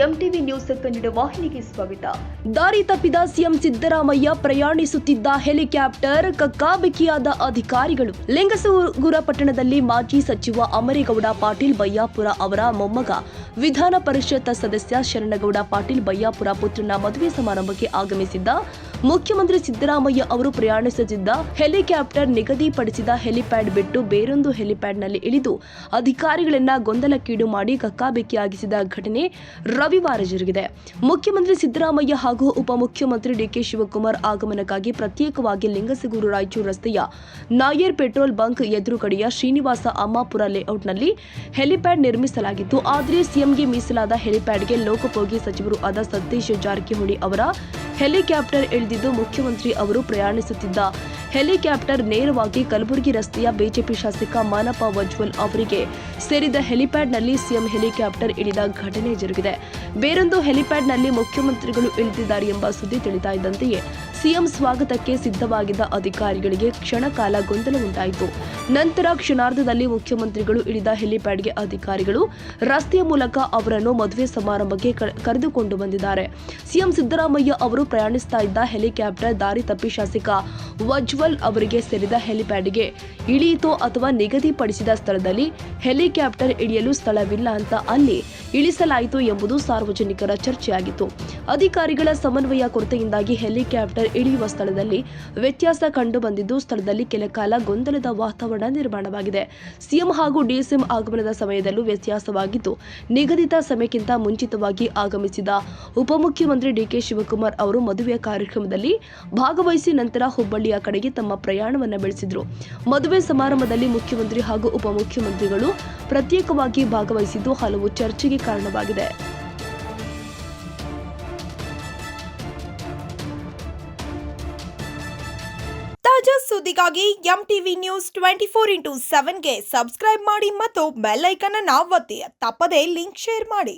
MTV news Kannada ವಾಹಿನಿಗೆ ಸ್ವಾಗತ. ದಾರಿ ತಪ್ಪಿದ ಸಿಎಂ ಸಿದ್ದರಾಮಯ್ಯ ಪ್ರಯಾಣಿಸುತ್ತಿದ್ದ ಹೆಲಿಕಾಪ್ಟರ್ ಕಕ್ಕಾಬಿಕ್ಕಿಯಾದ ಅಧಿಕಾರಿಗಳು. ಲಿಂಗಸೂಗೂರ ಪಟ್ಟಣದಲ್ಲಿ ಮಾಜಿ ಸಚಿವ ಅಮರೇಗೌಡ ಪಾಟೀಲ್ ಬಯ್ಯಾಪುರ ಅವರ ಮೊಮ್ಮಗ ವಿಧಾನ ಪರಿಷತ್ ಸದಸ್ಯ ಶರಣಗೌಡ ಪಾಟೀಲ್ ಬಯ್ಯಾಪುರ ಪುತ್ರನ ಮದುವೆ ಸಮಾರಂಭಕ್ಕೆ ಆಗಮಿಸಿದ್ದ ಮುಖ್ಯಮಂತ್ರಿ ಸಿದ್ದರಾಮಯ್ಯ ಅವರು ಪ್ರಯಾಣಿಸುತ್ತಿದ್ದ ಹೆಲಿಕಾಪ್ಟರ್ ನಿಗದಿಪಡಿಸಿದ ಹೆಲಿಪ್ಯಾಡ್ ಬಿಟ್ಟು ಬೇರೊಂದು ಹೆಲಿಪ್ಯಾಡ್ನಲ್ಲಿ ಇಳಿದು ಅಧಿಕಾರಿಗಳನ್ನ ಗೊಂದಲಕ್ಕೀಡು ಮಾಡಿ ಕಕ್ಕಾಬಿಕ್ಕಿಯಾಗಿಸಿದ ಘಟನೆ ರವಿವಾರ ಜರುಗಿದೆ. ಮುಖ್ಯಮಂತ್ರಿ ಸಿದ್ದರಾಮಯ್ಯ ಹಾಗೂ ಉಪಮುಖ್ಯಮಂತ್ರಿ ಡಿಕೆ ಶಿವಕುಮಾರ್ ಆಗಮನಕ್ಕಾಗಿ ಪ್ರತ್ಯೇಕವಾಗಿ ಲಿಂಗಸಗೂರು ರಾಯಚೂರು ರಸ್ತೆಯ ನಾಯರ್ ಪೆಟ್ರೋಲ್ ಬಂಕ್ ಎದುರುಗಡೆಯ ಶ್ರೀನಿವಾಸ ಅಮ್ಮಾಪುರ ಲೇಔಟ್ನಲ್ಲಿ ಹೆಲಿಪ್ಯಾಡ್ ನಿರ್ಮಿಸಲಾಗಿತ್ತು. ಆದರೆ ಸಿಎಂಗೆ ಮೀಸಲಾದ ಹೆಲಿಪ್ಯಾಡ್ಗೆ ಲೋಕೋಪಯೋಗಿ ಸಚಿವರು ಆದ ಸತೀಶ್ ಜಾರಕಿಹೊಳಿ ಅವರ ಹೆಲಿಕಾಪ್ಟರ್ ಇಳಿದಿದ್ದು ಮುಖ್ಯಮಂತ್ರಿ ಅವರು ಪ್ರಯಾಣಿಸುತ್ತಿದ್ದ ಹೆಲಿಕಾಪ್ಟರ್ ನೇರವಾಗಿ ಕಲಬುರಗಿ ರಸ್ತೆಯ ಬಿಜೆಪಿ ಶಾಸಕ ಮಾನಪ್ಪ ವಜ್ವಲ್ ಅವರಿಗೆ ಸೇರಿದ ಹೆಲಿಪ್ಯಾಡ್ನಲ್ಲಿ ಸಿಎಂ ಹೆಲಿಕಾಪ್ಟರ್ ಇಳಿದ ಘಟನೆ ಜರುಗಿದೆ. ಬೇರೊಂದು ಹೆಲಿಪ್ಯಾಡ್ನಲ್ಲಿ ಮುಖ್ಯಮಂತ್ರಿಗಳು ಇಳಿದಿದ್ದಾರೆ ಎಂಬ ಸುದ್ದಿ ತಿಳಿತಾ ಇದ್ದಂತೆಯೇ ಸಿಎಂ ಸ್ವಾಗತಕ್ಕೆ ಸಿದ್ಧವಾಗಿದ್ದ ಅಧಿಕಾರಿಗಳಿಗೆ ಕ್ಷಣಕಾಲ ಗೊಂದಲ ಉಂಟಾಯಿತು. ನಂತರ ಕ್ಷಣಾರ್ಧದಲ್ಲಿ ಮುಖ್ಯಮಂತ್ರಿಗಳು ಇಳಿದ ಹೆಲಿಪ್ಯಾಡ್ಗೆ ಅಧಿಕಾರಿಗಳು ರಸ್ತೆಯ ಮೂಲಕ ಅವರನ್ನು ಮದುವೆ ಸಮಾರಂಭಕ್ಕೆ ಕರೆದುಕೊಂಡು ಬಂದಿದ್ದಾರೆ. ಸಿಎಂ ಸಿದ್ದರಾಮಯ್ಯ ಅವರು ಪ್ರಯಾಣಿಸ್ತಾ ಇದ್ದ ಹೆಲಿಕಾಪ್ಟರ್ ದಾರಿ ತಪ್ಪಿ ಶಾಸಕ ವಜ್ವಲ್ ಅವರಿಗೆ ಸೇರಿದ ಹೆಲಿಪ್ಯಾಡ್ಗೆ ಇಳಿಯಿತೋ ಅಥವಾ ನಿಗದಿಪಡಿಸಿದ ಸ್ಥಳದಲ್ಲಿ ಹೆಲಿಕಾಪ್ಟರ್ ಇಳಿಯಲು ಸ್ಥಳವಿಲ್ಲ ಅಂತ ಅಲ್ಲಿ ಇಳಿಸಲಾಯಿತು ಎಂಬುದು ಸಾರ್ವಜನಿಕರ ಚರ್ಚೆಯಾಗಿತ್ತು. ಅಧಿಕಾರಿಗಳ ಸಮನ್ವಯ ಕೊರತೆಯಿಂದಾಗಿ ಹೆಲಿಕಾಪ್ಟರ್ ಇಳಿಯುವ ಸ್ಥಳದಲ್ಲಿ ವ್ಯತ್ಯಾಸ ಕಂಡು ಬಂದಿದ್ದು ಸ್ಥಳದಲ್ಲಿ ಕೆಲಕಾಲ ಗೊಂದಲದ ವಾತಾವರಣ ನಿರ್ಮಾಣವಾಗಿದೆ. ಸಿಎಂ ಹಾಗೂ ಡಿಸಿಎಂ ಆಗಮನದ ಸಮಯದಲ್ಲೂ ವ್ಯತ್ಯಾಸವಾಗಿದ್ದು ನಿಗದಿತ ಸಮಯಕ್ಕಿಂತ ಮುಂಚಿತವಾಗಿ ಆಗಮಿಸಿದ ಉಪಮುಖ್ಯಮಂತ್ರಿ ಡಿಕೆ ಶಿವಕುಮಾರ್ ಅವರು ಮದುವೆಯ ಕಾರ್ಯಕ್ರಮದಲ್ಲಿ ಭಾಗವಹಿಸಿ ನಂತರ ಹುಬ್ಬಳ್ಳಿಯ ಕಡೆಗೆ ತಮ್ಮ ಪ್ರಯಾಣವನ್ನು ಬೆಳೆಸಿದರು. ಮದುವೆ ಸಮಾರಂಭದಲ್ಲಿ ಮುಖ್ಯಮಂತ್ರಿ ಹಾಗೂ ಉಪಮುಖ್ಯಮಂತ್ರಿಗಳು ಪ್ರತ್ಯೇಕವಾಗಿ ಭಾಗವಹಿಸಿದ್ದು ಹಲವು ಚರ್ಚೆಗೆ ಕಾರಣವಾಗಿದೆ. ತಾಜಾ ಸುದ್ದಿಗಾಗಿ ಎಂಟಿವಿ ನ್ಯೂಸ್ 24x7ಗೆ ಸಬ್ಸ್ಕ್ರೈಬ್ ಮಾಡಿ ಮತ್ತು ಬೆಲ್ ಐಕಾನ್ ಅನ್ನು ಒತ್ತಿ. ತಪ್ಪದೇ ಲಿಂಕ್ ಶೇರ್ ಮಾಡಿ.